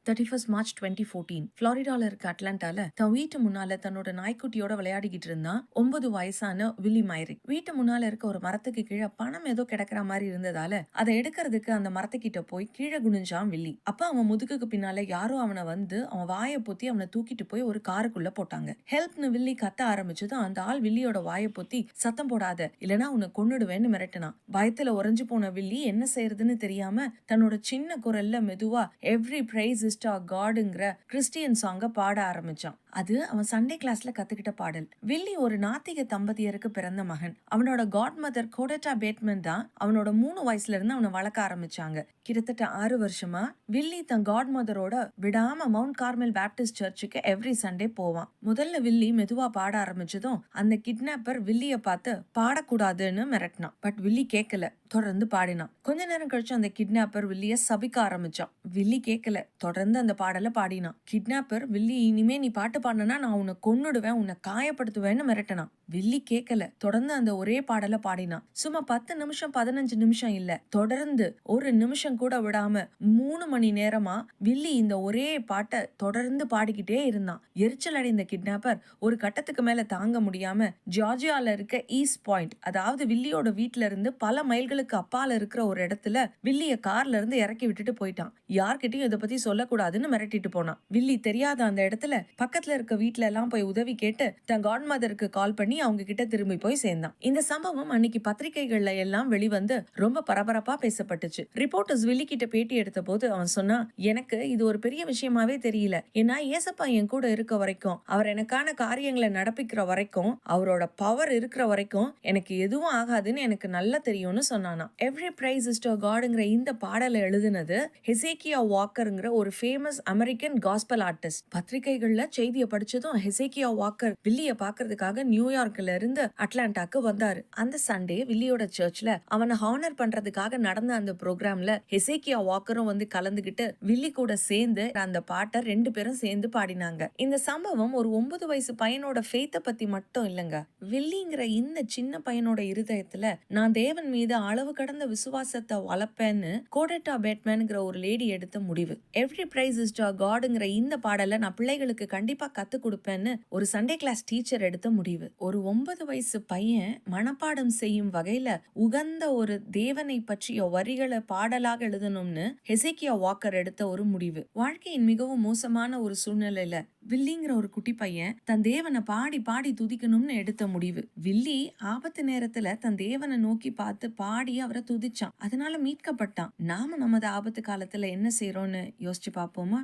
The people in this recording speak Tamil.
31 மார்ச் 2014 புளோரிடால இருக்க அட்லாண்டால தன் வீட்டு முன்னால தன்னோட நாய்க்குட்டியோட விளையாடிக்கிட்டு இருந்தான் 9 வயசான வில்லி மைரிக். வீட்டு முன்னால இருக்க ஒரு மரத்துக்கு கீழே பணம் ஏதோ கிடக்குற மாதிரி இருந்ததால அதை எடுக்கிறதுக்கு அந்த மரத்துக்கிட்ட போய் கீழே குனிஞ்சான் வில்லி. அப்ப அவன் முதுகுக்கு பின்னால யாரோ அவனை வந்து அவன் வாயை பொத்தி அவனை தூக்கிட்டு போய் ஒரு காருக்குள்ள போட்டாங்க. ஹெல்ப்னு வில்லி கத்த ஆரம்பிச்சதும் அந்த ஆள் வில்லியோட வாயை பொத்தி சத்தம் போடாத இல்லனா உன்னை கொன்னுடுவேன்னு மிரட்டினான். பயத்துல உறைஞ்சு போன வில்லி என்ன செய்யறதுன்னு தெரியாம தன்னோட சின்ன குரல்ல மெதுவா எவ்ரி பிரைஸ் இஸ் டு காடுங்கிற கிறிஸ்டியன் சாங்க பாட ஆரம்பிச்சான். அது அவன் சண்டே கிளாஸ்ல கத்துக்கிட்ட பாடல். வில்லி ஒரு நாத்திக தம்பதியருக்கு பிறந்த மகன். அவனோட காட் மதர் கோடட்டா பேட்மேன் தான் அவனோட 3 வயசுல இருந்து அவனை வளர்க்க ஆரம்பிச்சாங்க. கிட்டத்தட்ட 6 வருஷமா வில்லி தன் காட் மதரோட விடாம மவுண்ட் கார்மெல் பேப்டிஸ்ட் சர்ச்சுக்கு எவ்ரி சண்டே போவான். முதல்ல வில்லி மெதுவா பாட ஆரம்பிச்சதும் அந்த கிட்னாப்பர் வில்லிய பார்த்து பாடக்கூடாதுன்னு மிரட்டினான். பட் வில்லி கேட்கல, தொடர்ந்து பாடினான். கொஞ்ச நேரம் கழிச்சு அந்த கிட்னாப்பர் வில்லிய சபிக்க ஆரம்பிச்சான். வில்லி கேட்கல, தொடர்ந்து அந்த பாடலை பாடினான். கிட்னாப்பர் வில்லி இனிமே நீ பாட்டு பாடினா நான் உன்னை கொன்னுடுவேன், உன்னை காயப்படுத்துவேன்னு மிரட்டினான். வில்லி கேட்கல, தொடர்ந்து அந்த ஒரே பாடலை பாடினான். சும்மா 10 நிமிஷம் 15 நிமிஷம் இல்ல, தொடர்ந்து ஒரு நிமிஷம் கூட விடாம 3 மணி நேரமா வில்லி இந்த ஒரே பாட்டை தொடர்ந்து பாடிக்கிட்டே இருந்தான். எரிச்சல் அடைந்த கிட்னாப்பர் ஒரு கட்டத்துக்கு மேல தாங்க முடியாம ஜார்ஜியால இருக்க ஈஸ்ட் பாயிண்ட், அதாவது வில்லியோட வீட்டுல இருந்து பல மைல்களுக்கு அப்பால இருக்கிற ஒரு இடத்துல வில்லிய கார்ல இருந்து இறக்கி விட்டுட்டு போயிட்டான். யார்கிட்டயும் இதை பத்தி சொல்லக்கூடாதுன்னு மிரட்டிட்டு போனான். வில்லி தெரியாத அந்த இடத்துல பக்கத்துல இருக்க வீட்டுல எல்லாம் போய் உதவி கேட்டு தன் காட் மதருக்கு கால் பண்ணி அவங்க கிட்ட திரும்பி போய் சேர்ந்தான். இந்த சம்பவம் அன்னைக்கு பத்திரிகைகள்ல எல்லாம் வெளிவந்து ரொம்ப பரபரப்பா பேசப்பட்டுச்சு. ரிப்போர்ட்டர்ஸ் வில்லி கிட்ட பேட்டி எடுத்த போது அவன் சொன்னா, எனக்கு இது ஒரு பெரிய விஷயமாவே தெரியல. ஏன்னா ஏசப்பா என் கூட இருக்க வரைக்கும், அவர் எனக்கான காரியங்களை நடப்பிக்கிற வரைக்கும், அவரோட பவர் இருக்கிற வரைக்கும் எனக்கு எதுவும் ஆகாதுன்னு எனக்கு நல்லா தெரியும்னு சொன்னானா. எவ்ரி பிரைஸ் இஸ் டு காட்ங்கிற இந்த பாடலை எழுதுனது ஹெசேக்கியா வாக்கர்ங்கிற ஒரு ஃபேமஸ் அமெரிக்கன் காஸ்பல் ஆர்டிஸ்ட். பத்திரிகைகள்ல செய்தியை படிச்சதும் ஹெசேக்கியா வாக்கர் வில்லிய பாக்குறதுக்காக நியூயார்க்ல இருந்து அட்லாண்டாக்கு வந்தாரு. அந்த சண்டே வில்லியோட சர்ச்ல அவனை ஹானர் பண்றதுக்காக நடந்த அந்த ப்ரோக்ராம்ல ஹெசேக்கியா வாக்கரும் வந்து கலந்துகிட்டு வில்லி கூட சேர்ந்து அந்த பாட்டை 2 பேரும் சேர்ந்து பாடினாங்க. இந்த சம்பவம் ஒரு 9 வயசு பையனோட ஃபெய்த்த பத்தி மட்டும் இல்லங்க. வில்லிங்கிற இந்த சின்ன பையனோட இருதயத்துல நான் தேவன் மீது அளவு கடந்த விசுவாசத்தை வளர்ப்பேன்னு கோடட்டா பேட்மேன்ங்கிற ஒரு லேடி எடுத்த முடிவு. எவ்ரி பிரைஸ் இஸ் டு காட்ங்கிற இந்த பாடலை நான் பிள்ளைகளுக்கு கண்டிப்பா கத்து கொடுப்பேன்னு ஒரு சண்டே கிளாஸ் டீச்சர் எடுத்த முடிவு. ஒரு 9 வயசு பையன் மனப்பாடம் செய்யும் வகையில உகந்த ஒரு தேவனை பற்றிய வரிகளை பாடலாக எழுதணும்னு ஹெசேக்கியா வாக்கர் எடுத்த ஒரு முடிவு. வாழ்க்கையின் மிகவும் மோசமான ஒரு சூழ்நிலையில வில்லிங்கிற ஒரு குட்டி பையன் தன் தேவனை பாடி பாடி துதிக்கணும்னு எடுத்த முடிவு. வில்லி ஆபத்து நேரத்துல தன் தேவனை நோக்கி பார்த்து பாடி அவரை துதிச்சான். அதனால மீட்கப்பட்டான். நாம நமது ஆபத்து காலத்துல என்ன செய்யறோம்னு யோசிச்சு பார்ப்போமா?